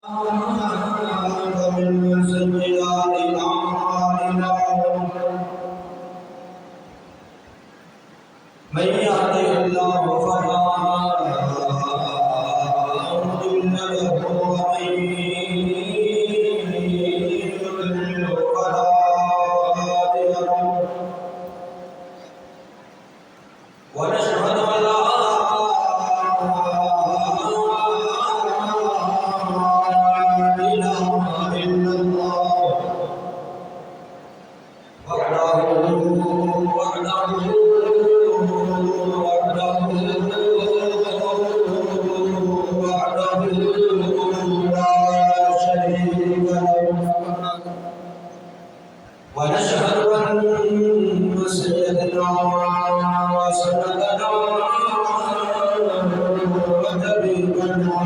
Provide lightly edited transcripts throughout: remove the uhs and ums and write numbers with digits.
ومن سيئات أعمالنا من يهده الله فلا مضل له ومن يضلل فلا هادي له ونشهد أن لا إله إلا الله وحده لا شريك له ونشهد أن سيدنا وسندنا وحبيبنا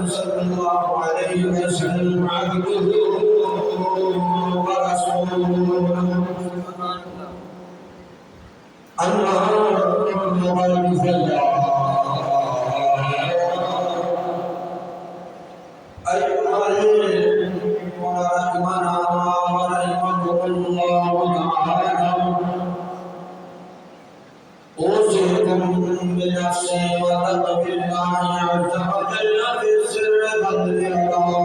صلى الله عليه وسلم عبده ورسوله اللهم صل أيها ورحمنا ورحمكم الله تعالى أوصيكم بنفسي وتقوى الله عز وجل في السر والإعلان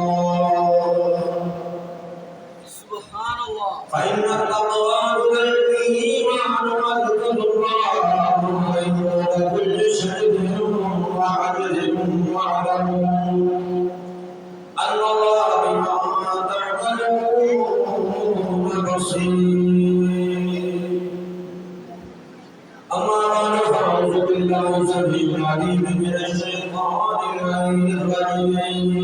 سبحان الله. فإن التقوى والإيمان والذكر الله خير كل شيء وعدل واعلموا أن الله بما تعملون بصير. أما بعد فأعوذ بالله السميع العليم من الشيطان الرجيم.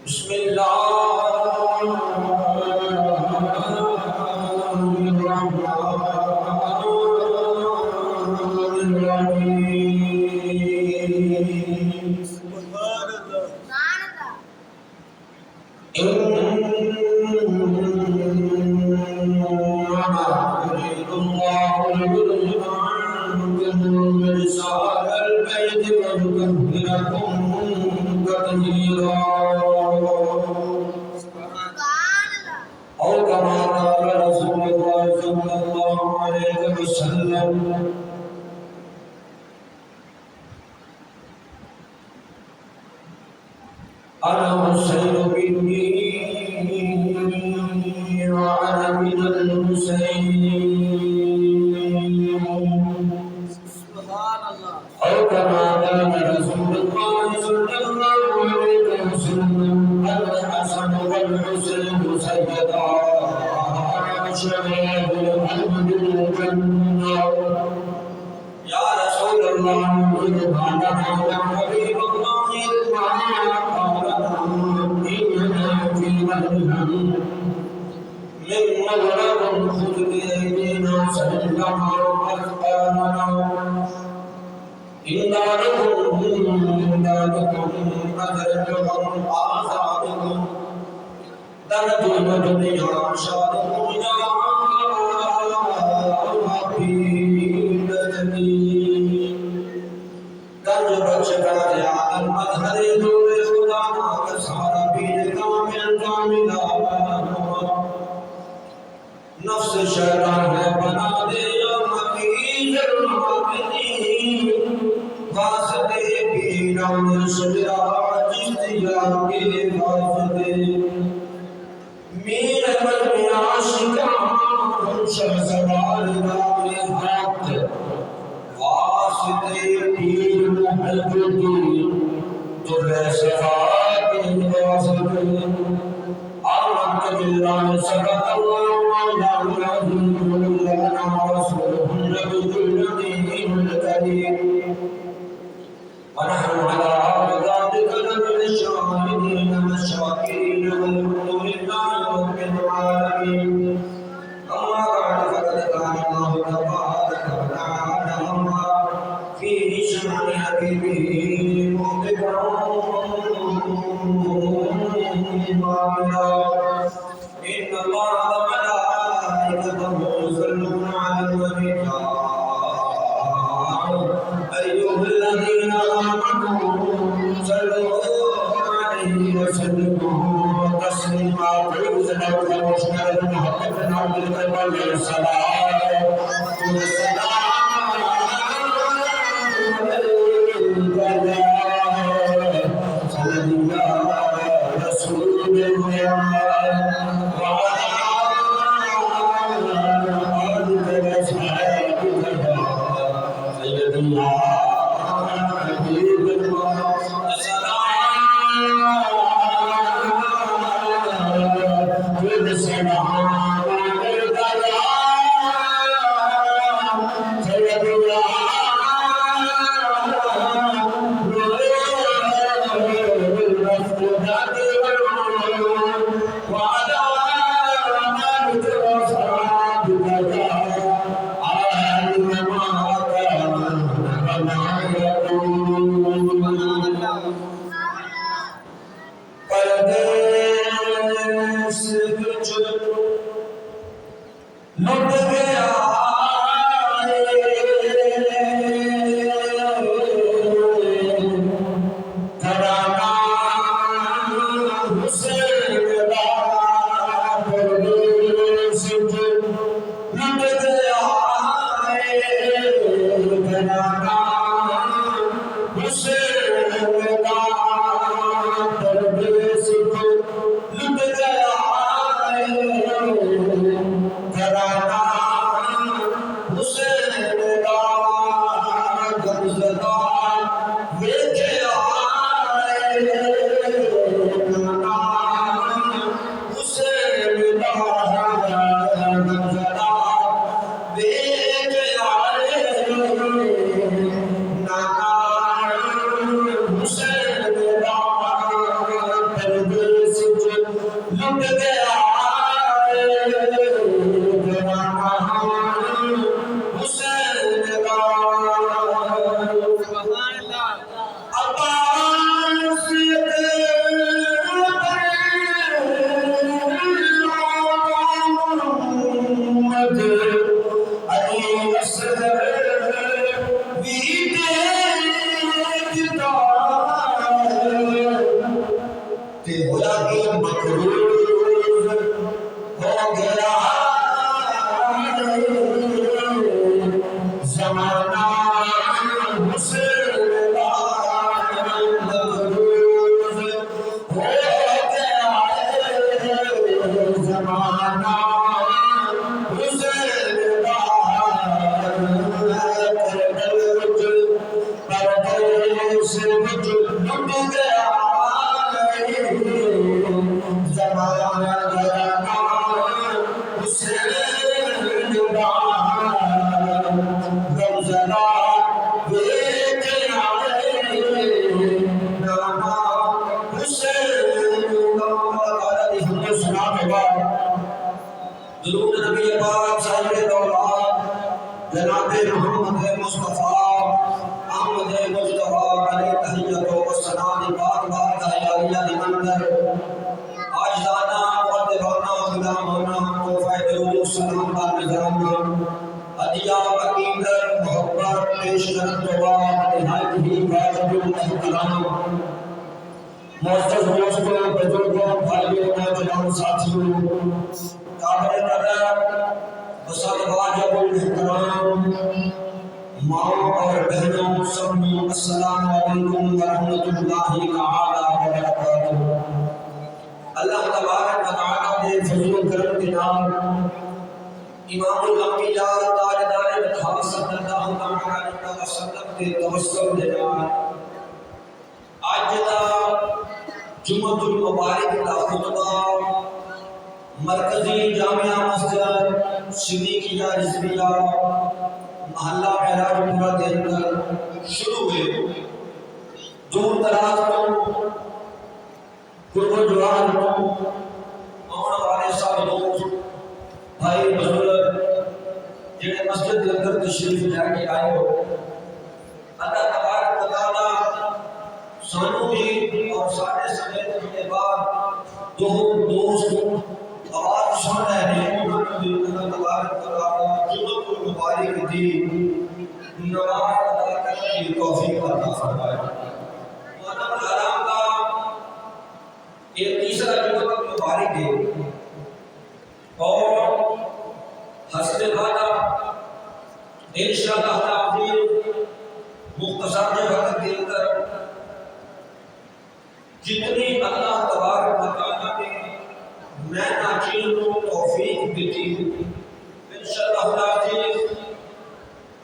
بسم الله الرحمن الرحيم. سبحان الله. إنما يريد الله ليذهب عنكم الرجس أهل البيت ويطهركم تطهيرا. أو كما قال رسول الله صلى الله عليه وسلم أنا والسير مني وأنا من المسير. سبحان الله. أو كما قال رسول الله صلى الله عليه وسلم الحسن والحسين سيدا شباب أهل الجنة. يا رسول الله سبحان الله حبيب الله قال إننا في مذهب من مغرب خذ بأيدينا سلمنا أثقالنا إنا لكم أجركم آثاركم درجوا الدنيا شاركم يا حبيب الجميل. درج بخش کر عالم مظہر نور خدا کا سارا پیر کامل کاملہ نفس شیطان ہے بنا دے یا مقید المعبدین واسطے پیران شجرہ جستیا کے واسطے میرے من میں عاشقان شہ سوار دار حق واسطے پیر محبدین تو صفات واسطے آمنت بالله صدق الله العظيم ولنا رسوله النبي الكريم الكريم ونحن على ذلك لمن الشاهدين به مهلكا وعاملا إن الله وملائكته يصلون على النبي أيها الذين آمنوا صلوا عليه وسلموا تسليما ويوزن ومشكلة محبة عبد القلب والسلام درود نبی پاک صاحب دولت جناب محمد مصطفیٰ احمد مصطفیٰ علیہ تحیت و سلام پاک بات علیہ لمندر آجدانا مقدبانا خدامانا توفہ درود سلام کا نظام عدیہ عقیدر محبت پیش کرن دعا نہایت ہی واجب الاحترام معزز دوستوں بزرگوں بھائیوں نوجوان ساتھیوں قابل قدر بسر واجب الاحترام ماں اور بہنوں سبھی السلام علیکم ورحمۃ اللہ تعالی وبرکاتہ۔ اللہ تبارک و تعالی کے فضل و کرم کے نام امام الانبیاء تاجدار رسالت صلی اللہ علیہ وسلم کے توسل کے نام آج دا جمعۃ المبارک کا خطبہ مرکزی جامعہ مسجد صدیقیہ رضویہ محلہ معراج پورہ کے اندر شروع ہوئے۔ دور دراز کو قرب و جوار کو آنے والے سب لوگ بھائی بزرگ جنہیں مسجد کے اندر تشریف لے کے آئے ہو، اللہ تبارک و تعالی سانو بھی اور سارے سمیت کے بعد دو دوست آواز سن رہے ہیں انہوں نے اللہ تبارک و تعالیٰ جمعہ کو مبارک دی نماز ادا کرنے کی توفیق عطا فرمائے۔ محترم حرام کا یہ تیسرا جمعہ مبارک ہے اور حسب وعدہ انشاءاللہ تعالی مختصر وقت کے اندر جتنی اللہ تبارک و تعالیٰ نے میں ناچین کو توفیق دیتی انشاءاللہ تعالی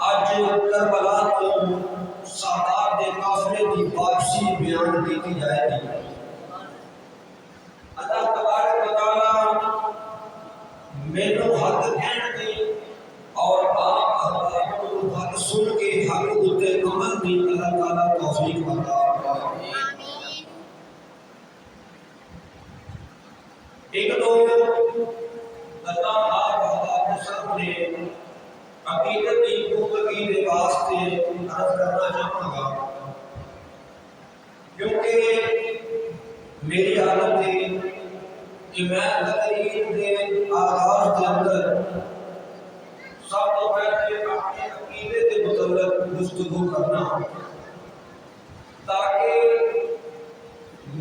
آج کربلا کو سادات کافرے کی واپسی بیان کی جائے گی۔ اللہ تبارک و تعالیٰ مینوں حق کہن دی اور آپ احباب کو حق سن کے حق اتے عمل دی اللہ تعالیٰ توفیق عطا فرمائے۔ ایک دو اللہ آپ احباب کے سامنے عقیدت کی گفتگی کے واسطے عرض کرنا چاہوں گا کیونکہ میری حالت ہے کہ میں تقریر کے آغاز کے اندر سب تو پہلے اپنے عقیدے کے متعلق گفتگو کرنا تاکہ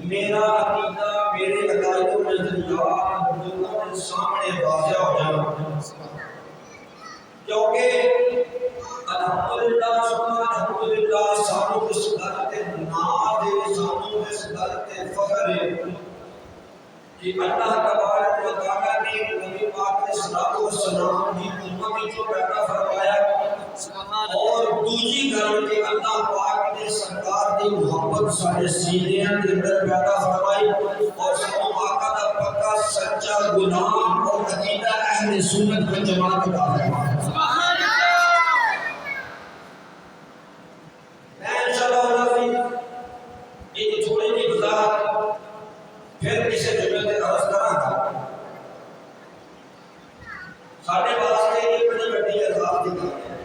میرا عقیدہ میرے عقائد و نظریات لوگوں کے سامنے واضح ہو جائے کیونکہ الحمدللہ سانو اس گل تے ناز ہے سانو اس گل تے فخر ہے کہ اللہ تبارک و تعالیٰ نے نبی پاک علیہ الصلوۃ والسلام کی امت کو پیدا فرمایا اور دوسری گل کہ اللہ پاک نے سرکار کی محبت سارے سینیاں کے اندر پیدا فرمائی اور سانو آقا دا پکا سچا غلام اور عقیدہ اہل سنت و جماعت کا فرمایا۔ پھر کسی جملے کے عرض کرا گا سارے واسطے یہ بڑی بڑی عذاب دی گئی ہے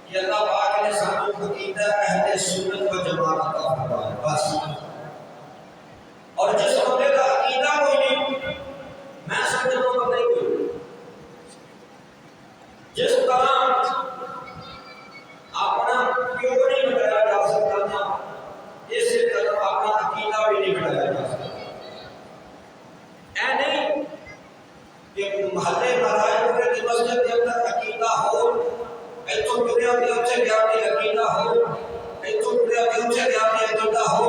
کہ اللہ پاک نے سانو عقیدہ اہل سنت و جماعت عطا فرمایا بس۔ اور جس بندے کا عقیدہ کوئی نہیں میں سمجھتا ہوں کہ نہیں کوئی جس طرح اپنا کیوں نہیں بتایا جا سکتا تھا اسی طرح اپنا عقیدہ بھی نہیں بتایا جا سکتا۔ نہیں کہ محلے مرائب کے مسجد کے اندر عقیدہ ہو ایتو دنیا کے اچھے گیا کے عقیدہ ہو ایتو دنیا کے اچھے گیا کے عقیدہ ہو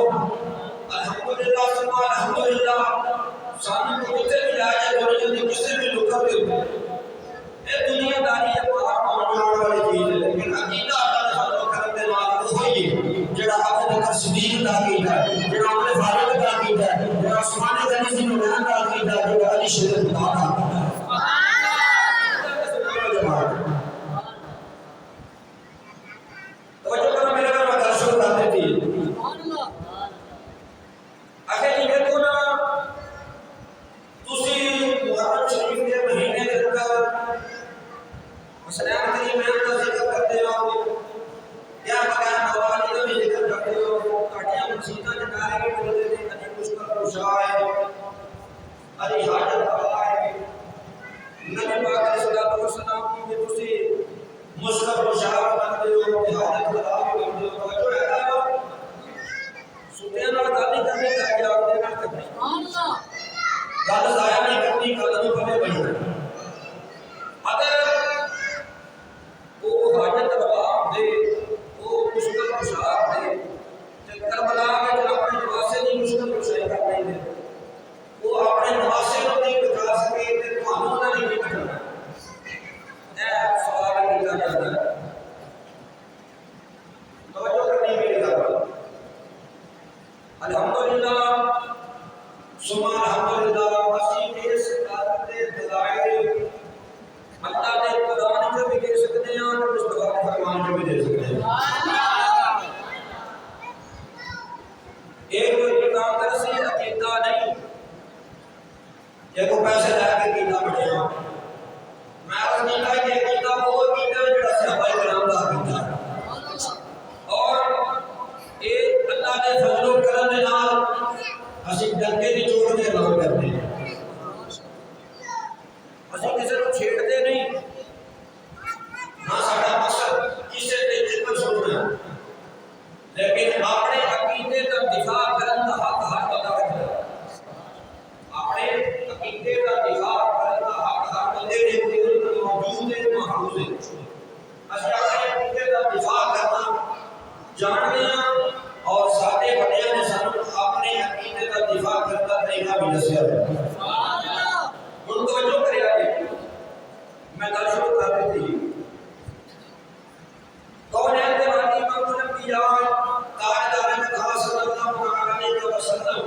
الحمدللہ ثم الحمدللہ سانو کو جتے بھی آئے دنیا کے کسی بھی لکھر کے اے دنیا داری ہے باہر آنے والی چیز ہے لیکن عقیدہ اللہ نے حضر کرنے والا وہ ہوئی جڑا آپ نے صدیق کا عقیدہ ہے جڑا آپ نے فاروق کا عقیدہ ہے جڑا عثمان غنی سے نوران کا عقیدہ ہے جڑا علی شریف خدا کا عقیدہ ہے۔ توجہ کرو میرے گھر میں درشن کرتے تھی آخر جی دیکھو نا تسی محرم شریف کے مہینے کے اندر مسلمان کے لیے محنت کا ذکر کرتے ہو یا بغیر موالی کا بھی ذکر کرتے ہو کاٹیاں مسیطہ جنائے کے بولتے تھے علی مشکل روشا ہے علی حاجت روا ہے نبی پاک علیہ الصلوۃ والسلام کی تسی مشکل روشا کرتے ہو حاجت روا کرتے ہو جو ہے سننے نال گل کرنی کر کے آپ نے کرنی گل ضائع نہیں کرنی گل نہیں بنے بنی اگر وہ حاجت روا دے وہ مشکل روشا دے کربلا میں جو اپنے نواسے نہیں مشکل روشائی کر رہے ہیں وہ اپنے نواسے کو نہیں بچا سکے کہ تمہوں نے نہیں بچانا اے سوال کیا جاتا ہے توجہ کرنی میری گل الحمدللہ ثم الحمدللہ اسی اس بات کے دلائل اللہ نے قرآن کو بھی دے سکتے ہیں اور مصطفیٰ کے فرمان کو بھی دے سکتے ہیں۔ ایک کتاب درسی عقیدہ نہیں یہ کو پیسے لے کے عقیدہ بڑھیا میں عرض نہیں کہا کہ عقیدہ وہ عقیدہ جڑا صحابہ کرام کا عقیدہ اور ایک اللہ نے فضل و کرم جان لیا اور سارے بڑے نے سانو اپنے عقیدے کا دفاع کرتا طریقہ بھی دسیا ہے. ہن توجہ کریا جی میں گل شروع کر دیتی. کون ہے تے والی امام الانبیاء تاجدار خاص صلی اللہ علیہ وسلم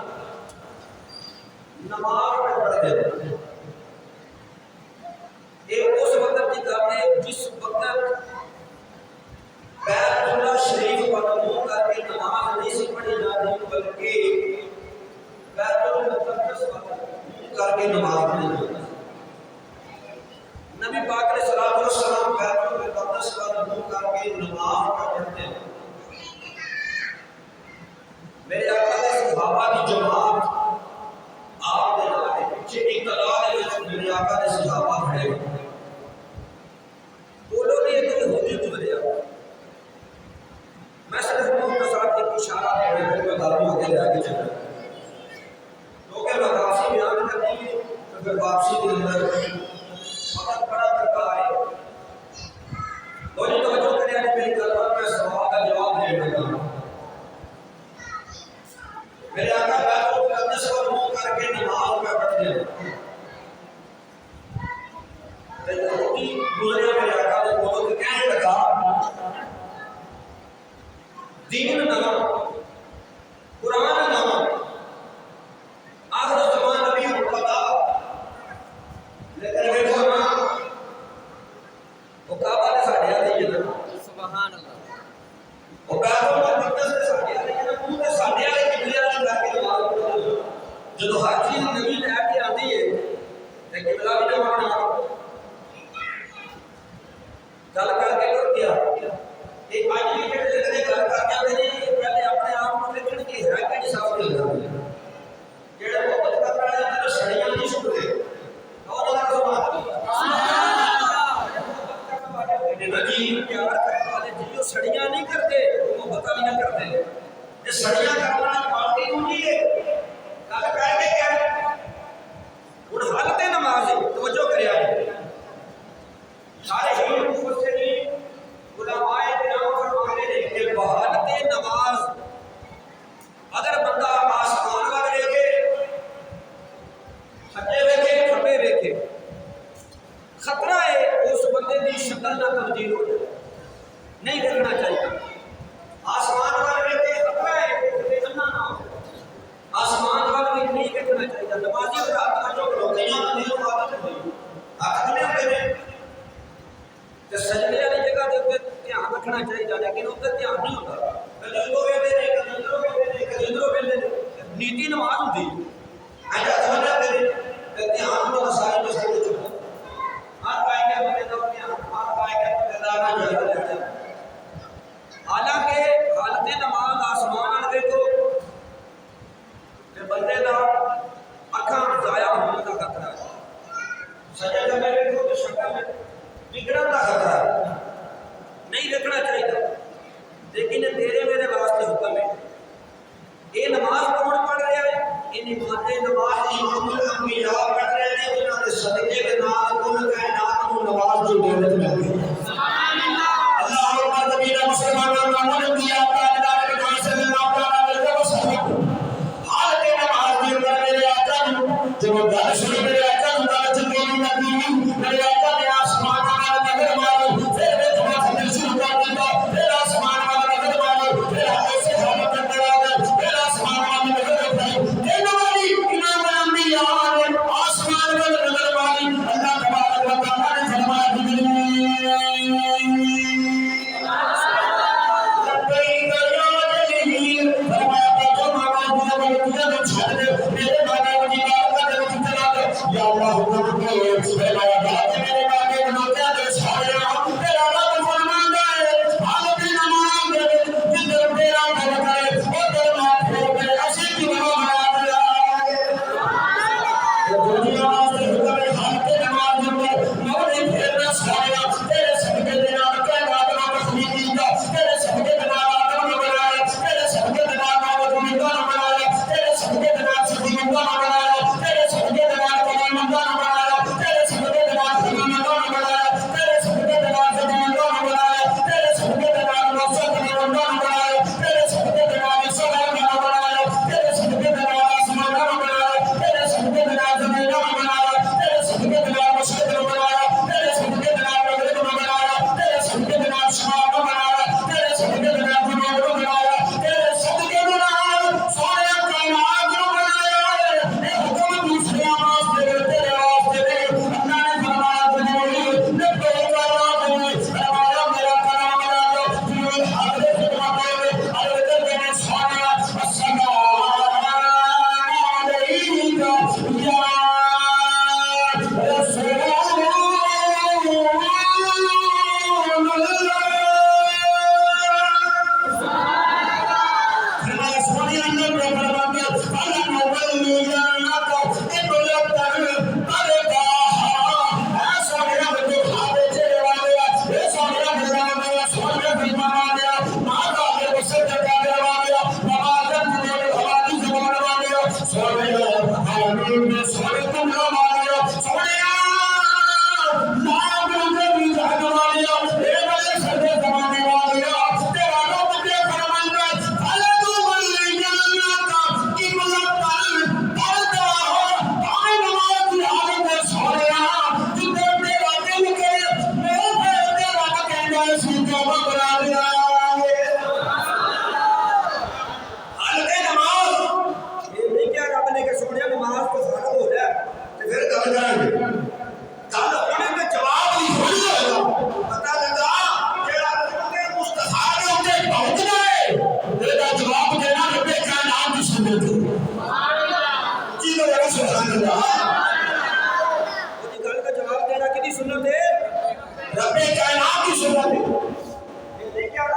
نماز پڑھتے ہیں. یہ اس وقت کی گل ہے جس وقت بیت اللہ شریف پر منہ کر کے نماز نہیں سی پڑھی جاتی بلکہ بیت المقدس پر منہ کر کے نماز پڑھی جاتی. نبی پاک علیہ الصلوۃ والسلام بیت المقدس پر منہ کر کے نماز پڑھتے ہیں. میرے آقا نے صحابہ کی جماعت آپ دے نال پیچھے اقتداء دے وچ میرے آقا نے صحابہ کھڑے ہوئے. بولو نہیں تو ہوتی گزریا. میں صرف مختصر ایک اشارہ دے رہا ہوں کہ میں آگے لے کے چلوں کیونکہ میں واپسی بیان کرنی ہے تو پھر واپسی کے اندر وقت بڑا درکار ہے. توجہ کریں میری گل پر میں سوال کا جواب دے رہا ہوں. میرے آقا بیت المقدس پر منہ کر کے نماز میں پڑھتے ہیں. ہوتی گزریا میرے آقا نے بولو کہ کہنے لگا دین نہ قرآن نہ آخر زمان نبی مقتدا لیکن دیکھو نا وہ کعبہ نے ساڑھے آدھی ہے نا سبحان اللہ. وہ بیت المقدس نے ساڑھے آدھی ہے نا منہ کے ساڑھے آدھی قبلے آدھی جا کے نماز پڑھتے ہیں. جدو ہر چیز نبی لے کے آتی ہے تو قبلہ بھی نہ بننا گل کر کے لوگ کیا ایک آج بھی کہتے ہیں گل کر کے پہلے اپنے آپ کو دیکھنے کی ہے کہ حساب سے لگا جڑے محبت کر رہے ہیں تو سڑیاں نہیں چھوڑتے اور اللہ سبحان اللہ جی پیار کرنے والے جی وہ سڑیاں نہیں کرتے محبت والی نہ کرتے. یہ سڑیاں کرنا پارٹی کیوں نہیں ہے گل کر کے کیا ہے ہن حالت نماز توجہ کریا سارے ہی مفسرین علماء کرام فرماتے ہیں کہ بحالت نماز اگر بندہ آسمان وال دیکھے سجے ویکھے کھبے ویکھے خطرہ ہے اس بندے کی شکل نہ تبدیل ہو جائے. نہیں دیکھنا چاہیے. آسمان وال دیکھے خطرہ ہے کہ انا نہ ہو. آسمان وال بھی نہیں دیکھنا چاہیے. نمازی اور ہاتھ جو لوکیاں نہیں عادت ہوئی ہاتھ کھلے ہوئے ہیں کہ سجدے والی جگہ دے اوپر دھیان رکھنا چاہیے لیکن اوپر دھیان نہیں ہوتا. کدی ادھر ویندے نے کدی ادھر ویندے نے کدی ادھر ویندے نے. نیتی نماز ہوندی اجا سمجھ کے تے دھیان نو ساری مسجد وچ ہر پائے کے بندے دا دھیان ہر پائے کے بندے دا نہ جائے. حالانکہ حالت نماز آسمان وال دیکھو تے بندے دا اکھاں ضائع ہونے کا خطرہ ہے. سجدے میں دیکھو تو شکل بگڑن کا خطرہ ہے. نہیں رکھنا چاہیے. لیکن تیرے میرے واسطے حکم ہے. یہ نماز کون پڑھ رہا ہے؟ یہ نماز امام الانبیاء پڑھ رہے ہیں جنہوں نے صدقے کے نال کل کائنات کو نماز جو دولت مل گئی. سبحان اللہ. اللہ اکبر کبیرہ. مسلمانوں امام الانبیاء تاجدار کائنات صلی اللہ علیہ وسلم حالت نماز کے اندر میرے آقا نے جب گل سنی میرے آقا نے گل چنگی نہیں لگی. میرے آقا نے آسمان کا نظر مارو پھر دیکھنا پھر شروع کر دیا. پھر آسمان والا نظر مارو پھر ایسے حالت اندر آ گئے. پھر آسمان والا نظر اٹھائی. امام الانبیاء نے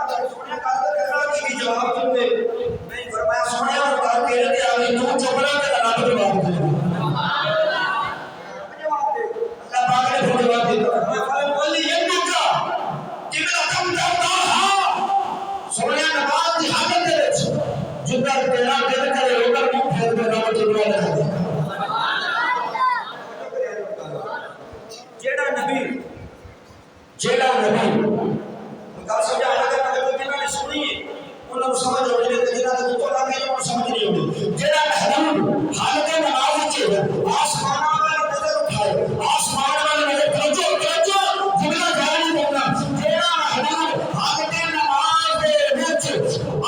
فرمایا سونے کا کی جواب دے نہیں فرمایا سونے اور کر کے دے آگے تو چپڑا تے رب جواب دے جواب دے اللہ پاک نے جواب دیا فرمایا بولی یہ کا قبلہ کم کرتا ہاں سونے نماز دی حالت دے وچ جدا تیرا دل کرے اوپر منہ پھیر کے رب جواب دے جیڑا نبی گل سمجھا لگا کہ جنہاں نے سنی انہاں نوں سمجھ آئی تے جنہاں نے تو لگے انہاں سمجھ نہیں آئی جیڑا محبوب حالت نماز وچ آسمان والے نظر اٹھائے آسمان والے نظر توجہ جملہ جاری کرنا جیڑا محبوب حالت نماز دے وچ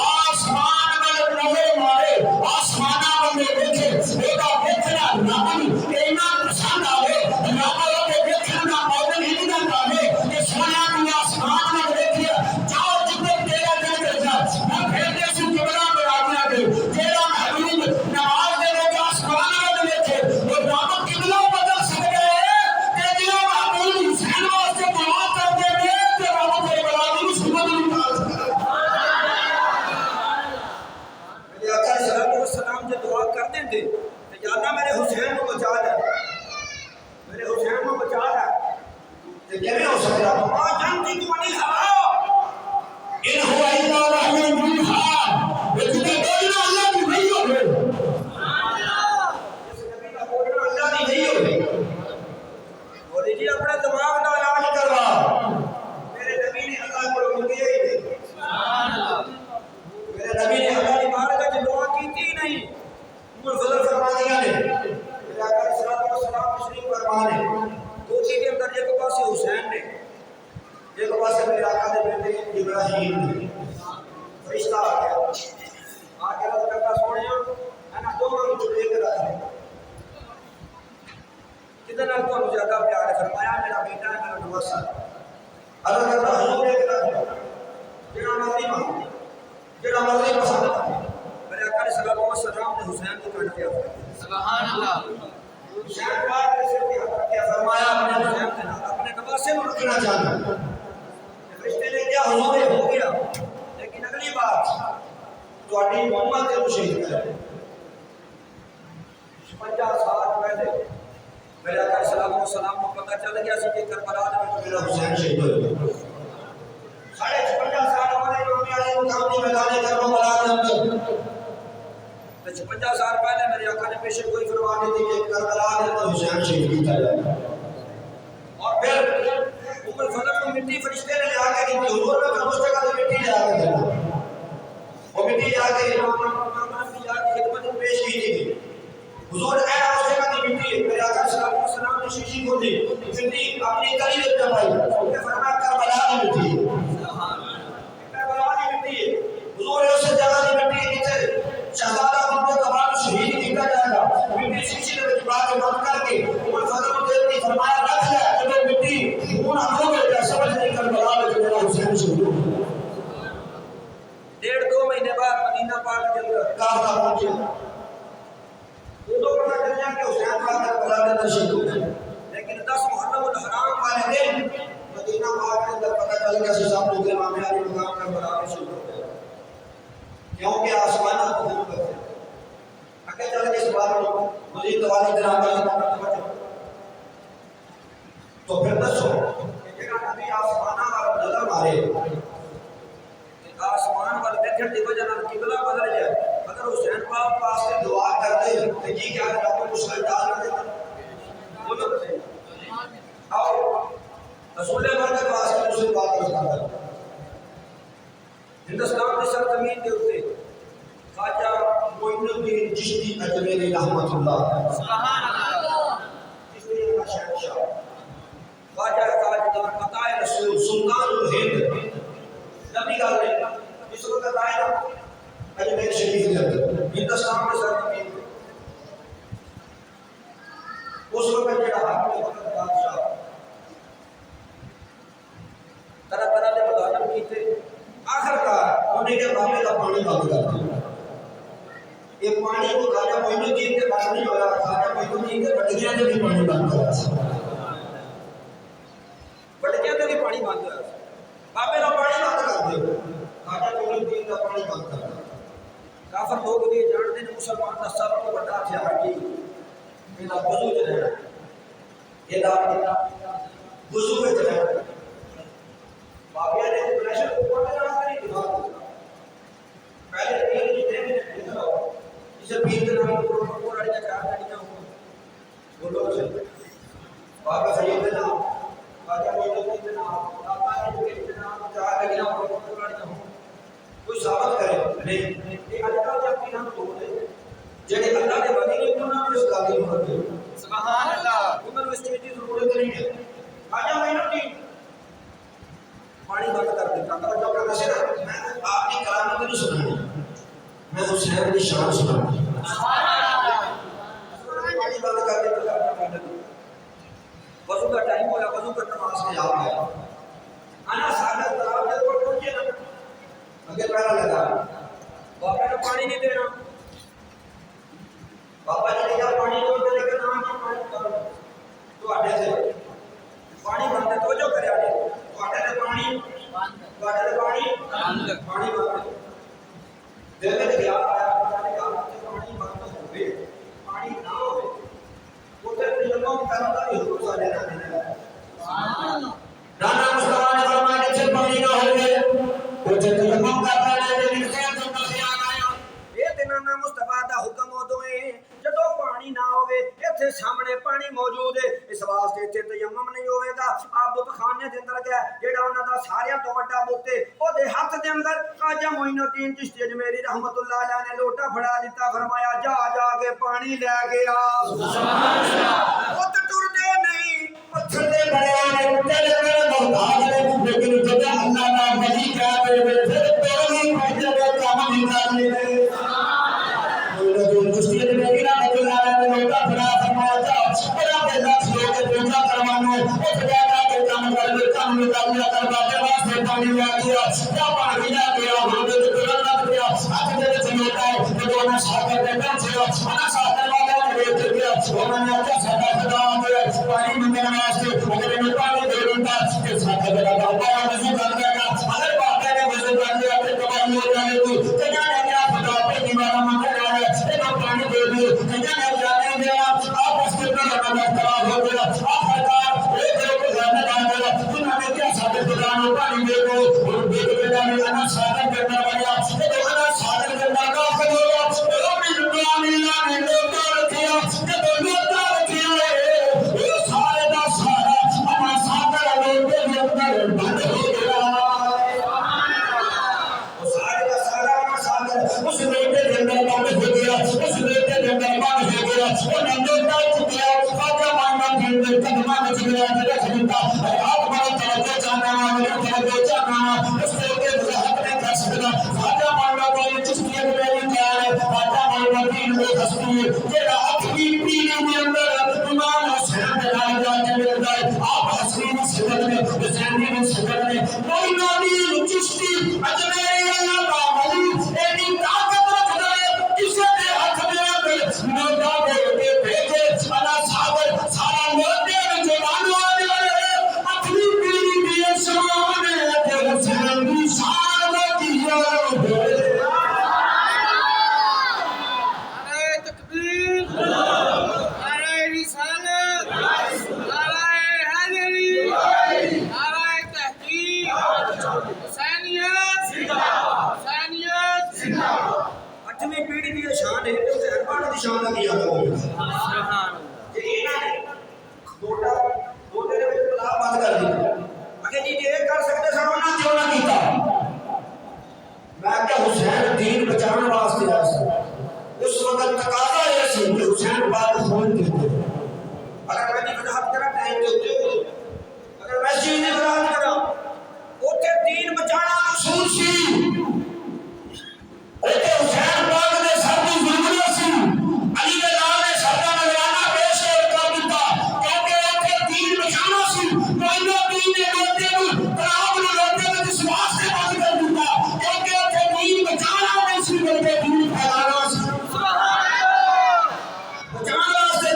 آسمان والے نظر مارے آسمان والے دیکھے اودہ دیکھنا رب اینا پسند آوے رب دے دیکھنا مومن ہی نہ پاوے کہ سونا دنیا آسمان میں دیکھیا جاؤ جتنے تیرا دل کر جا میں پھر دے سو جبرا برادنا دے تیرا محبوب نماز دے وچ آسمان میں دیکھے وہ رب قبلہ بدل سکدا ہے کہ جی محبوب حسین واسطے دعا کر دے تے رب دے برادری نوں سبحان اللہ سبحان اللہ میرے آقا صلی اللہ علیہ وسلم جو دعا کر دیں تے یا اللہ میرے حسین کو بچا دے میرے حسین کو بچا دے کہ کیسے ہو سکتا ہے ما جانتی تو نہیں ہوا ان ہوا الا وحی یوحا یہ بولنا اللہ کی نہیں ہوگی سبحان اللہ اس نبی کا بولنا اللہ کی نہیں ہوگی بولی جی اپنے دماغ کا علاج کروا میرے نبی نے اللہ کو منگیا ہی نہیں سبحان اللہ میرے نبی نے اللہ کی بارگاہ میں دعا کی تھی نہیں فضل فرما دیا نے میرا آقا صلی اللہ علیہ وسلم تشریف فرما نے دوسری کے اندر ایک پاسے حسین نے ایک پاسے میرے آقا دے بیٹے ابراہیم نے فرشتہ آ گیا آ کے رضا کرتا سونے ہے نا دونوں کو چلے کے رکھا کتنا کو زیادہ پیار ہے فرمایا میرا بیٹا ہے میرا نواسا اللہ کرتا حضور ایک رکھا جڑا مرضی مانگے جڑا مرضی پسند کرے میرے آقا صلی اللہ علیہ وسلم نے حسین کو کاٹ دیا سبحان اللہ حسین پاک نے سر پہ ہاتھ کیا فرمایا اپنے حسین کے نام اپنے نواسے میں رکھنا چاہتا فرشتے نے کیا حضور ہو گیا لیکن اگلی بات تہاڈی محمد تے شہید کرے 50 سال پہلے میرے آقا صلی اللہ علیہ وسلم کو پتہ چل گیا سی کہ کربلا میں میرا حسین شہید ہو گیا 56 سال ہمارے امام علی مقام کی میدان کربلا کے اندر 56 سال پہلے میرے آقا نے پیش کوئی فرما دی تھی کہ کربلا کے اندر حسین شہید کیا جائے اور پھر اوپر فضل کو مٹی فرشتے نے لے آ کے دی حضور میں اس جگہ سے مٹی لے آ کے دی وہ مٹی لے آ کے امام کی خدمت میں پیش کی تھی حضور اے اس جگہ کی مٹی میرے آقا صلی اللہ علیہ وسلم نے شیشی کو دی مٹی اپنی کلی میں دبائی نے فرمایا کربلا کی مٹی کربلا کی مٹی حضور اس جگہ کی مٹی جتھے شہزادہ محمد کمال شہید کیا جائے گا مٹی شیشی میں دبا کے بند کر کے عمر فاضل نے فرمایا رکھ لے جو مٹی خون ہو گیا سمجھ نہیں کربلا میں جو میرا حسین شہید ہو 1.5-2 مہینے بعد مدینہ پاک کے اندر کعبہ پہنچے دو پتہ چل جائے کہ حسین پاک کربلا کے اندر شہید ہو گئے لیکن 10 محرم الحرام والے دن مدینہ پاک کے اندر پتہ چل گیا صاحب لوگ امام علی مقام کربلا میں شہید ہو گئے کیونکہ آسمان کو دل کرتے اگر چل کے اس بات کو مزید توالی جناب کا تو پھر دسو کہ جگہ نبی آسمانہ والا نظر مارے آسمان والا دیکھنے کی وجہ نال قبلہ بدل جائے اگر حسین پاک پاس سے دعا کر دے تو جی کیا رب مشکل ڈال دے بولو اور رسول برکت واسطے رسول پاک رسول ہندوستان کی سرزمین کے اوپر خواجہ معین الدین چشتی اجمیری رحمۃ اللہ سبحان اللہ چشتی کا شہنشاہ خواجہ تاجدار عطا رسول سلطان الہند نبی کا اس وقت آیا اجمیر شریف کے اندر ہندوستان میں سرزمین اس وقت جڑا حاکم بادشاہ طرح طرح کے مطالب کیتے آخر کار انہیں کے معاملے کا پانی بند کر دیا یہ پانی کو خواجہ معین الدین کے بند نہیں ہو رہا خواجہ معین الدین کے بٹکیاں سے بھی پانی بند ہو رہا بٹکیاں سے بھی پانی بند ہو رہا بابے کا پانی بند کر دیا خواجہ معین الدین کا پانی بند کرنا کافر لوگ بھی جانتے ہیں مسلمان کا سب کو بڑا ہتھیار کی یہ وضو چ رہنا یہ وضو میں رہنا بابیا نے پریشر کوکر کا نام نہیں دماغ پہلے تین جتنے میں دیکھا ہو اسے پیر کے نام پر کوکر اڑ کے چار لڑیاں ہوں بولو سے بابا سید کے نام خواجہ معین الدین کے نام داتا کے نام چار لڑیاں ہوں کوکر لڑیاں ہوں کوئی ثابت کرے نہیں یہ اج کل جب بھی ہم لوگ جڑے اللہ کے ولی نے انہاں کو اس قابل ہوتے سبحان اللہ انہاں کو اس چیز کی ضرورت نہیں ہے خواجہ معین الدین پانی بند کر دیتا توجہ کرنا سے میں آپ کی کلام نہیں سنانی میں حسین کی شان سنانی سبحان اللہ پانی بند کر دیتا وضو کا ٹائم ہوا وضو کا نماز کے یاد ہے انا سادہ طرف دے کو پہنچے نا اگے پہلا لگا باپا نے پانی نہیں دینا باپا جی نے کہا پانی دو تے لیکن نہ کہ پانی کرو تو اڈے سے پانی بند تو جو کرے اڈے اڈے تے پانی بند پانی بند دل میں گیا آیا پتہ نہیں کہاں سے پانی بند ہوے پانی نہ ہوے وہ تے لوگوں کرتا نہیں ہو سارے نہ سبحان اللہ رانا مصطفی نے فرمایا کہ پانی نہ ہوے وہ جب لوگوں کا پانی دے نکل تو خیال آیا اے دنانا مصطفی دا حکم اودوں ہے جدوں پانی نہ ہوے ایتھے سامنے پانی موجود ہے اس واسطے ایتھے تیمم نہیں ہوے گا آپ بت خانے دے اندر گیا جیڑا انہاں دا سارے تو بڑا بت ہے او دے ہاتھ دے اندر خواجہ معین الدین چشتی اجمیری رحمت اللہ علیہ نے لوٹا پھڑا دیتا فرمایا جا جا کے پانی لے کے آ سبحان اللہ بت ٹردے نہیں پتھر دے بڑے نے تیرے میرے محتاج نے لیکن جب اللہ دا ولی کہہ دے پھر تیری پہلے دے کام نہیں کرنے دے چشتی اجمیری رحمت اللہ علیہ نے لوٹا پھڑا فرمایا جا بڑا بڑا لوگ پوجا کروانے اس جگہ کے کام کر دے کام نکالیا کر باتے واسطے پانی لے گیا کیا پانی لے گیا ہم دے ترنت لگ گیا ہاتھ دے وچ لوٹا ہے جو نہ ساگر دے بیٹھے انا ساگر والے نے بیٹھ گیا انہوں نے کیا ساڈا خدا دے پانی منگن واسطے اگر میں پانی دے دوندا کہ ساڈا دا بابا وضو کر دے گا اگر بابا نے وضو کر لیا تے کمال ہو جائے تو کیا نے کیا خدا پہ دیوارہ منگن والے تے پانی دے دے کیا نے جانے دیا آپ اس کے اندر خراب ہو گیا آخرکار ایک کو جانے کا گیا انہوں نے کیا ساڈے خدا نے پانی دے دو اور دے دے نے انا ساگر کے اندر گیا تے انا ساگر کے اندر داخل ہو گیا او بھی اللہ نے لوٹا رکھیا تے لوٹا رکھیا اے سارے دا سارا انا ساگر لوٹے دے اندر بند ہو گیا سبحان اللہ او سارے دا سارا انا ساگر اس لوٹے دے اندر بند ہو گیا اس لوٹے دے اندر بند ہو گیا او لوٹا چکیا خواجہ معین الدین دے قدماں وچ گیا تے رکھ دیتا آپ بڑا توجہ چاہنا میرے توجہ چاہنا اس کو کے وضاحت نہیں کر سکتا خواجہ معین الدین چشتی اجمیری کہا خواجہ معین الدین وہ ہستی جڑا اپنی پیڑھی دے اندر امام حسین دے نال جا کے ملدا ہے آپ حسین سجد میں حسین نے سجد میں معین الدین چشتی اجمیری اللہ کا ولی ایڈی طاقت رکھدا ہے کسے دے ہاتھ دے اندر موٹا دے کے بھیجے انا ساگر سارا موٹے وچ بانو آ جائے اپنی پیڑھی دی شان ہے تے حسین دی شان دی یاد نعرہ تکبیر نعرہ رسالت نعرہ حیدری نعرہ تحقیق حسینیت حسینیت اٹھویں پیڑھی دی شان ہے تے حسین پاک دی شان دی یاد ہوگی سبحان کہ انہاں نے موٹا موٹے دے وچ پلا بند کر دیا اگے جی یہ کر سکتے سن انہاں کیوں نہ کیتا میں کہ حسین دین بچانے واسطے آیا سی اس وقت تقاضا یہ سی کہ حسین پاک خون دیتے اگر میں دی وضاحت کرا ٹائم دے اوتے اگر میں چیز دی وضاحت کرا اوتے دین بچانا اصول سی اوتے حسین پاک دے سر دی ضرورت سی علی دے نام نے سر دا نذرانہ پیش کر دیتا کیونکہ اوتے دین بچانا سی معین الدین نے لوٹے نوں کلام نوں لوٹے وچ اس واسطے بند کر دیتا کیونکہ اوتے دین بچانا نہیں سی بلکہ دین پھیلانا سی سبحان اللہ بچانا واسطے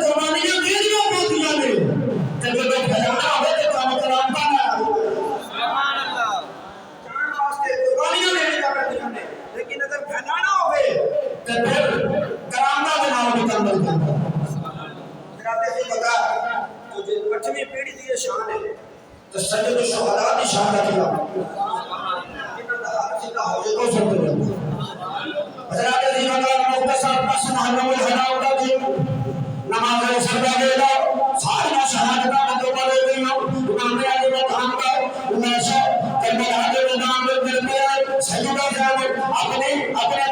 کو سنتے رہتے حضرات عزیز اگر مختصر پس محرم الحرام کا دن نماز سجدہ دینا ساری شہادتہ مطلب پڑھے گئی ہوں امام علی مقام کا انیشہ کربلا کے میدان میں ملتے ہیں سجدہ جانے اپنے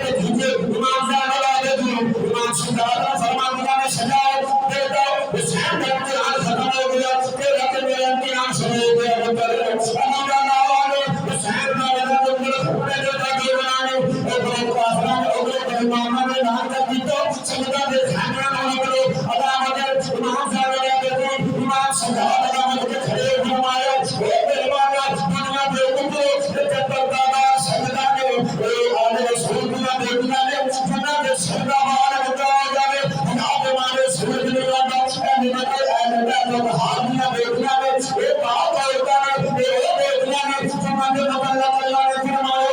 بھتیجے امام زین العابدین امام سجادہ فرمان دیا نے سجائے دیتا حسین کا امتحان ختم ہو گیا کہ رکھ میرے امتحان سے ہو گیا علی کا ناوالے حسین کا رضا دل خبرے دیتا دی بنانے اور بڑے کافران اور امامہ نے نام کر دیتا سجدہ دے خانیان ہونے کرو امام زین العابدین امام سجاد علامت کے کھڑے فرمایا اے پہلوان دنیا دے کتو جب دادا سجدہ نے آل رسول دنیا دے دنیا نے جنہ دے سجدہ مارے بتایا جاوے جناب مارے سورج نے آتا اے نمت اے نمت ہاتھیاں دے دنیا نے اے باپ ہوتا ہے اے او دے دنیا نے جنہ دے اللہ تعالیٰ نے فرمایا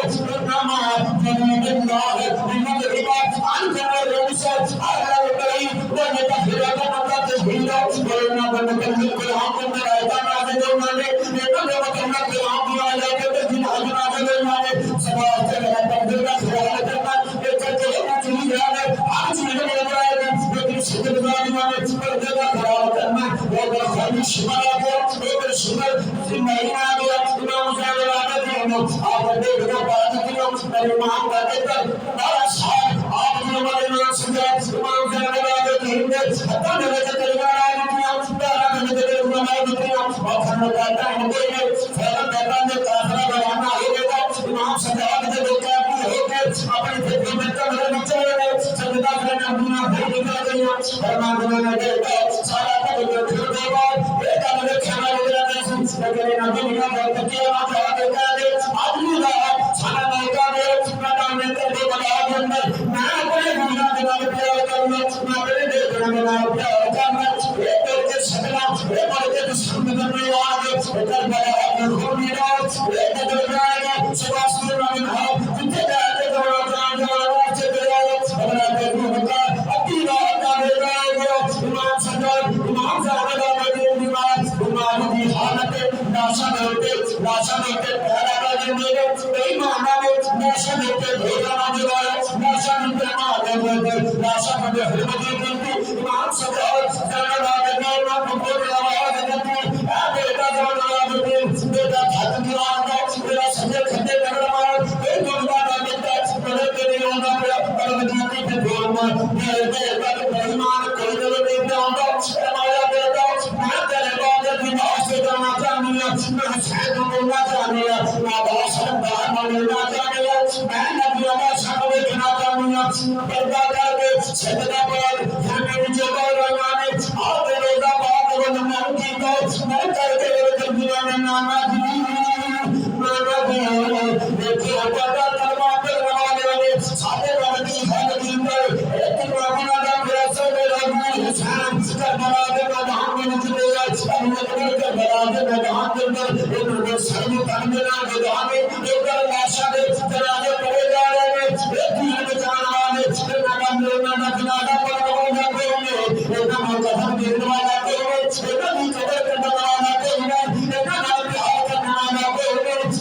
نامہ جنید اللہ نمت ربا انجل روسا آگرہ وطری ونی تحریرات ورنہ بندکن بالکل ہم کو اندر آئیتا نازل ہونے لیکن جب اکرنا قیام دیا جاتے تو جن حج نازل ہونے سباہ سے لگا تقدیر کا خیال کرنا یہ چلتے ہیں کہ چیز ہے ہر چیز میں لگ رہا ہے لیکن شکل دادیوں نے پردے کا خیال کرنا وہ در خالی شمال آگیا وہ در شمال زمین آگیا امام زین العابدین آپ دیکھ دو بات کیا میرے امام کا دیکھتا بارہ سال آپ نے ہمارے امام سجاد امام زین العابدین نے حتی میں سے کلمہ آئی دیا دارا میں نے دل علماء دیا اور کھانا کہتا ہے مجھے میں فیضا کہتا ہے کافرہ بہانا ہو گیا امام سجاد کے دو کافی ہو کے اپنی فکر میں کا میرے بچے ہوئے سجدہ کرنے دنیا بھر نکل گئی فرمان دنیا نے دیکھا سارا تک پھر دے بعد ایک میرے کھانا ہو گیا لیکن نبی نے کہا تکیہ نہ کہا دیکھا دے آدمی دا سارا موقع دے میں نے کر دے بلا کے اندر میں اپنے دنیا کے نام پیار کروں میں میرے دیکھنے میں نام پیار کرنا ایک دل کے شکلہ ایک دل کے دشمن میں آگے کربلا اپنے خون میرا ایک دل جائے گا سباس میں نام کھاؤ جنتے جائے گا جان جان سے دے آئے اگر دیکھو بتا اپنی بات کا دے جائے گا امام سجاد امام زین العابدین امام کی حالت ناشا دیتے پہلا کا جنگے کئی مہانا میں ناشا دیتے بھولا نہ جلائے ناشا دیتے ناشا دیتے حرمتی دیتی امام سجاد زین العابدین میں بھولا آواز دیتی اے بیٹا زین العابدین بیٹا تھک گیا آگا میرا سجے کھتے کر رہا اے دنیا کا دیتا میرے کے لیے ہونا پڑا پر مجھے کے بھولنا میرے بیٹا کے بہمان کوئی دل دیتا آگا اے مایا بیٹا میں تیرے بعد کی بات سے جانا چاہنی ہے میں حسین کو ملنا چاہنی ہے میں باشر باہر ملنا چاہنی ہے میں نبی اللہ شاہ دیکھنا چاہنی ہے پردہ کر کے سجدہ پر ہمیں مجھے بار رہانے آتے روزہ بات وہ نمان کی تو میں کر کے رکھر دیا میں نانا دیکھیں پردہ کروا پر روانے والے ساتھے رہتی خالقی پر ایک روانا دا پرسل رہنی حسین کربلا کے میدان میں نکلے کربلا کے میدان کے اندر انہوں نے سرمی تنگنا میدان ایک در لاشا دے جنازے پڑے جا رہے ہیں ایک دین بچان والے ایک نام جنازہ پر ہوگا کوئی ایک نام قدم دیکھنے والا کوئی ایک نام قدر کرنے والا کوئی ایک نام پیار کرنے والا کوئی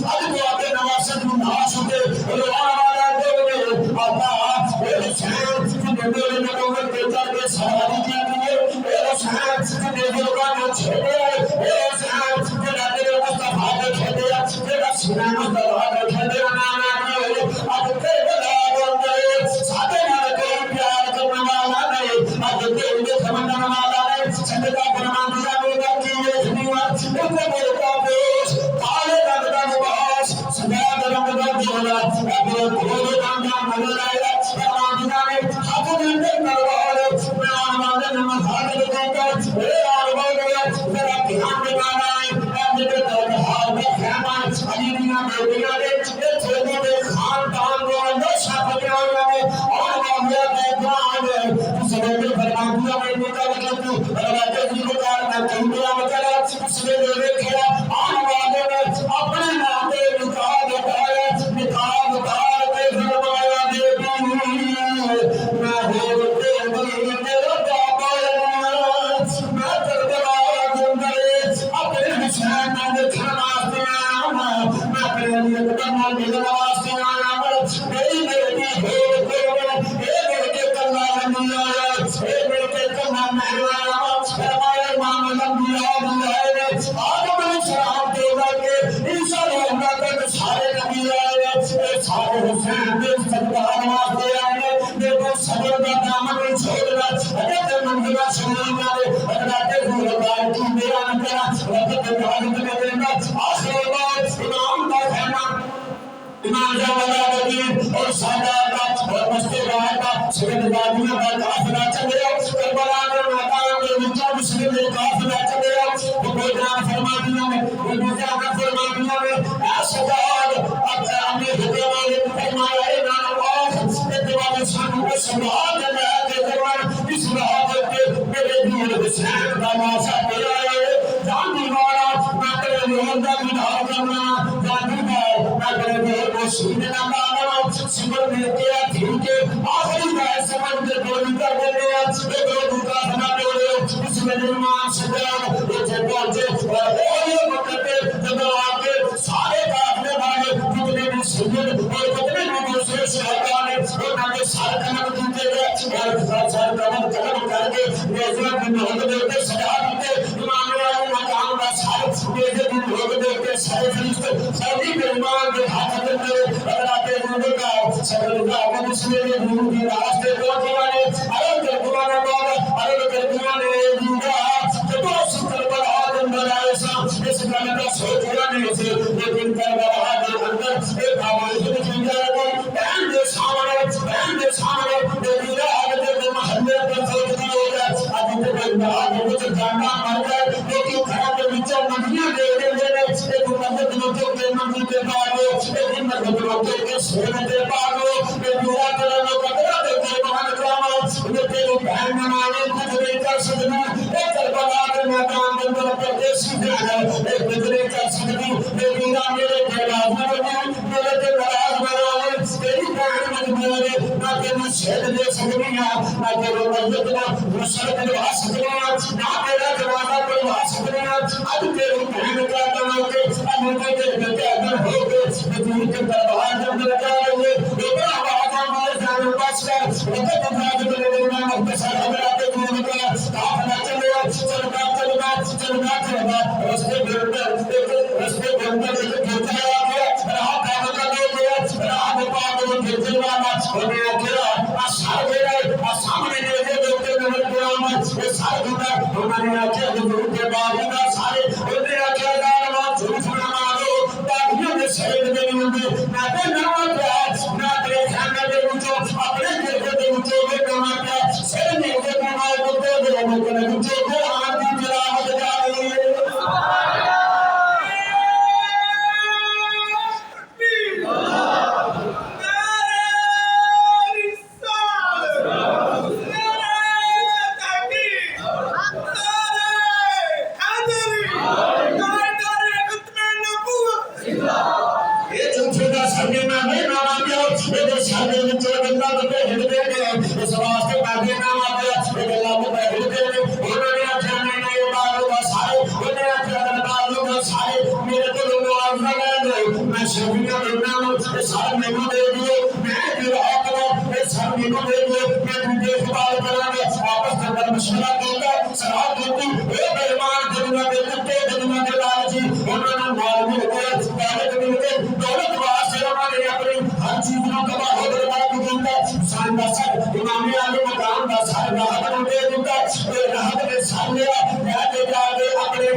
اب تو آتے نواسط منحاس ہوتے روان والا کوئی اللہ اے حسین جنہیں میرے نبوت کے در کے سواری کیا دیئے اے حسین جنہیں دلگاہ میں چھوڑے اے حسین جنہیں تیرے مصطفیٰ نے کھیلے جنہیں سنہ مصطفیٰ نے کھیلے نانا کیے اب کربلا بندے ساتھے نہ کوئی پیار کرنے والا نہیں اب تیرے سمندر والا نہیں سجدہ فرمان دیا میرا کیے دنیا ان کو میرے کافیش کالے رنگ کا لباس سجاد رنگ کا دیولا اب بھولے رنگا ملائے فرمان دیا نے ہاتھ دندے کروارے میں آنوانے نماز حاضر دیتا اے آنوانے میرا دھیان دکھانا ہے اے میرے دربار میں خیمان علی دیا میں دیا نے اے چھوٹے دے خاندان کو نشہ پکڑانا ہے اور معاملہ دیکھنا ہے اس نے بھی فرمان دیا میں نکل کرتی اللہ کے جی بکار میں کہیں دیا بکرا اس نے میرے کھڑا آنوانے میں اپنے نام پہ نکال بکار کے فرمایا دے بھی سارے حسین دے سردار واسطے آئے دیکھو صبر دا دامن نہیں چھوڑنا اگر منزلہ شمانا دے اگر گورگار کی میرا نکرا وقت حاجت میں دینا آخر بات امام دا خیمہ امام جاوالا بدین اور سادات اور مستقبال کا سید وادیوں کا قافلہ چلے کربلا کے میدان میں وچا مسلم نے قافلہ چلے وہ جان فرمانیوں میں وہ جان فرمانیوں میں اسداد اب امیر حکم نے فرمایا اے نام اتباع سانو کو سمجھا دے کہ زبان اس محبت کے میرے دین حسین کا واسطہ میرا جان دیوانا نہ کرے ہوندہ گناہ کرنا جان دیوانا نہ کرے سینے نہ مانو سمر میں کیا تھی کہ آخری میں سمر کے گولی کر دینے ایک روڈ کا بنا دوڑے اس میں نرمان سجاد یہ پہنچے اور یہ مقدر جب آگے سارے کافلے والے کتنے بھی سجد اور کتنے بھی دوسرے شہدانے اور نہ سارے کنم دیتے گئے اور سارے کنم کر کے نیزہ بھی محمد دیتے سجا دیتے امام علی مقام کا سارے نیزہ بھی محمد دیتے سارے فرشتے سارے بیمان کے ہاتھ دیتے اگر آپ نے کہا سبب کا مسلم نے گرو کی راستے کو دیوانے ارے کربلانے بابا ارے کربلانے دیوا کہ تو سکر پر آدم بنائے سا اس گانے کا سوچا نہیں سے لیکن کربلا کے اندر ایک آواز میں جنگا کو بہن دے سامنے دیویرا آگے دے محلے پر سوچنا ہوگا ابھی تو بندہ آگے مجھے جاننا مر گئے لیکن کھڑا کے نیچے مدینہ دے دے ایک مدد لوگوں کے منزل کے بعد ایک مدد لوگوں کے سونے کے بعد میں دعا کروں گا قدرت کے بہان کرامو میں تیری بہن منانے کچھ نہیں کر سکتا ایک کربلا کے میدان کے اندر پردیسی جانا ایک بدلے کر سکتی میں میرا میرے خلاف میرے کے ناراض بنانے تیری بہن مجبورے نہ تیری شہد دے سکتی نہ تیری مدد نہ رسل دلوا سکتی نہ تیرا دروازہ دلوا سکتی اب تیری بہن کا دماغ کے اب مجھے کے اندر ہو گئے میں کے دربار کے اندر جا رہے لیکن آواز ہمارے جانے پاس کا وقت اندراج کرنے دینا مختصر حضرات دین کا قافلہ چلنا رستے کے اندر ایک گھرتا آ گیا راہ کام کا دے گیا راہ میں پاک وہ گھرتے والا انہیں اکھرا آسار دے رہے سامنے نیزے دیکھتے نظر قیامت یہ سارے گھرتا انہوں نے آکھیا حضور کے باغی کا سارے انہیں آکھیا دارما جھوٹ نہ مانو باغیوں نے شہد میں نہیں ہوندے نہ دے نام پیاس نہ دے خانہ دے اونچو اپنے گھر دے اونچو میں نام پیاس سر میں دے نمائے بلتے دے مکنے اونچو کو آن دی جلاوت جا رہی ہے امام علی مقام کا سارے راحت دے دیتا راحت نے سامنے جاتے جاتے اپنے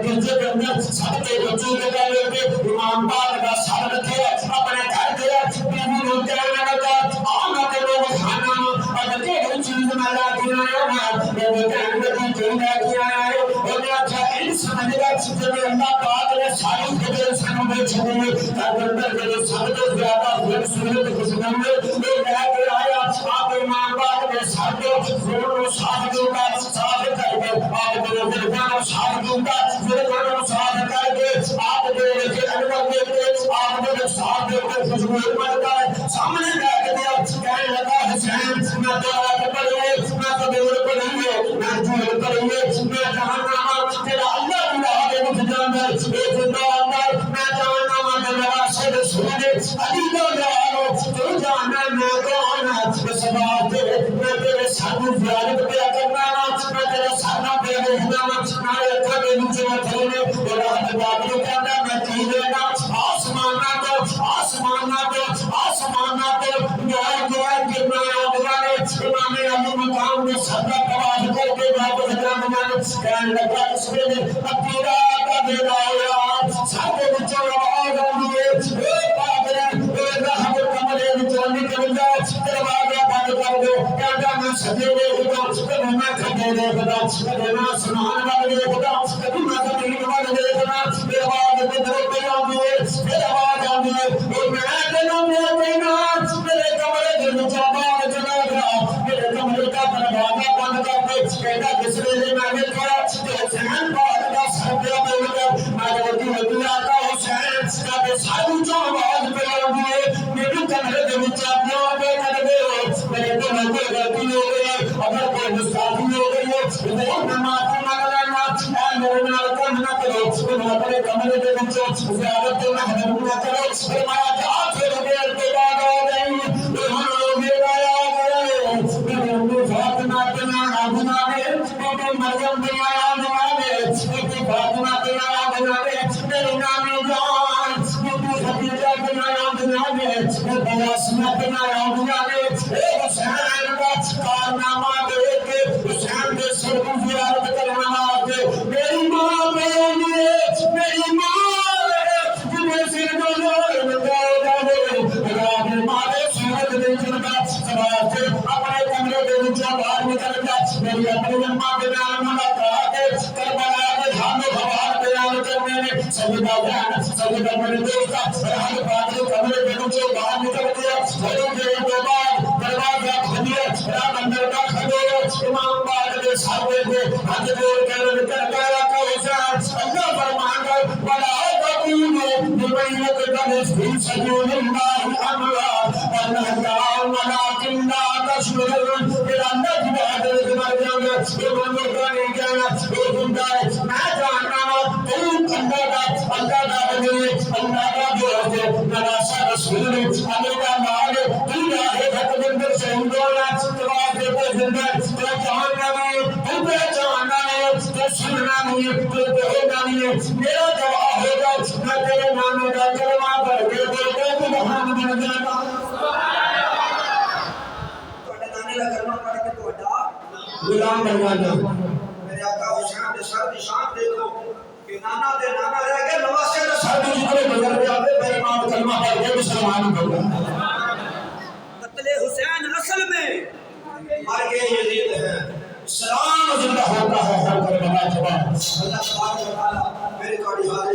گرجے کے اندر سب کے بچوں کے لے امام پاک کا سر رکھے اپنے گھر گیا بیوی لوگ کہنے لگا آنا کے لوگ کھانا اگر کوئی چیز میں لا کے آیا میں وہ کہنے لگی کیوں لا کے آیا ہے اور نے اچھا ان سمجھ گا جب اللہ پاک نے ساری خبر سنوں میں چھوڑے اندر کے سب سے زیادہ خوبصورت خوشنامے لے کے آیا آپ امام پاک نے سب کو زور و شاہدوں کا صاف کر کے آپ کو فرمان و شاہدوں کا فرمان و شاہد کر کے آپ کو کے انور دے کے آپ کو صاحب دے کے خوشبو ملتا ہے سامنے بیٹھ گیا کہنے لگا حسین میں دعا پڑھیے میں تو دور پڑھیے میں جھول پڑھیے میں جہنم تیرا اللہ کی راہ میں مجھ جانا اے زندہ اللہ میں جہنم میں میرا شد سنے علی کا جانو تو جانا میں کون اس بات میں تیرے ساتھ زیارت پہ کرنا میں تیرے ساتھ پہ رہنا میں اکھا کے نیچے میں تھوڑے اور راہ بابلو کہنا میں کی دینا آسمان کا کہنے لگا اس ویلے اپنی رات کا بیڑا ہویا سارے بچوں آواز آئی اے پادری اے رحم کمرے وچوں نکل جا دروازہ بند کر دو کہندا میں سجے دیکھدا کبھی میں کھجے دیکھدا کبھی میں سمان وال دیکھدا کبھی میں زمین وال دیکھدا میرے آواز بدر پہ آندی اے میرے آواز آندی اے اور میں کہنا میرے کمرے دے وچ باہر چلا گیا میرے کمرے کا دروازہ بند کر دے کہندا جس ویلے میں ویکھیا کہ حسین پاک دا سر پہ لگا میں ودی آقا حسین کا سر وچوں آواز پہ آندی اے میرے کمرے دے وچ کیوں بے کر دے میرے کو کوئی غلطی ہو گئی اگر کوئی گستاخی ہو گئی ہے وہ میں معافی مانگ لینا اے میرے نال کم نہ کرو تم اپنے کمرے دے وچ زیارت نہ حرم نہ کرو فرمایا کہ آخر دیر کے بعد آ گئی ہم میرا آ گئے میرے امی فاطمہ کے نام بنانے میرے مریم کے نام بنانے میرے فاطمہ کے نام بنانے میرے نامی جان میرے خدیجہ کے نام بنانے میرے اسماء کے نام بنانے حسین کا کارنامہ دیکھ کے حسین کے سر کو زیارت کرنا آتے میری ماں میری ماں جنہیں سر کو زور لگا جانے راہ مارے سورت دیکھن کا سوال سے اپنے کمرے کے وچوں باہر نکل گیا میری اپنی اماں کے نام ملاقات کربلا کے دھامے بھوار بیان کرنے نے سیدہ جان سیدہ میرے دوستا رحل پادری کمرے کے وچوں باہر نکل گیا تھوڑی دیر کے بعد دروازہ کھلیا راہ اندر کا کھڑے امام باغ کے سامنے کو ہاتھ جوڑ کر نکل گیا کہ حسین اللہ فرماندا ولا تقولوا لمن يقتل في سبيل الله اموات بل احياء ولكن لا تشعرون الى النجم هذا المرجع يقول قرآن كان يقول ما جاءنا تقول الله بني الله جوز نلا رسول الله مال دنيا ہے تقدم سے اندولا تواز کو زندہ تو جہنم تو جہنم تو سننا نہیں تو ہونا نہیں میرا گواہ ہوگا میں تیرے نام کا کلمہ پڑھ کے بولتا ہوں محمد بن جانا ਤੁਹਾਡੇ ਨਾਨੇ ਦਾ ਕਲਮਾ ਪੜ੍ਹ ਕੇ ਤੁਹਾਡਾ غلام بن جانا میرے آقا حسین کے سر کی شان دیکھو کہ نانا رہ گئے نواسے کا سر سب جتنے گزر گیا بے ایمان کلمہ پڑھ کے مسلمان ہو گیا قتل حسین اصل میں مر گئے یزید ہیں اسلام زندہ ہوتا ہے ہر کربلا کے بعد اللہ تبارک و تعالی میرے تھوڑی حاضری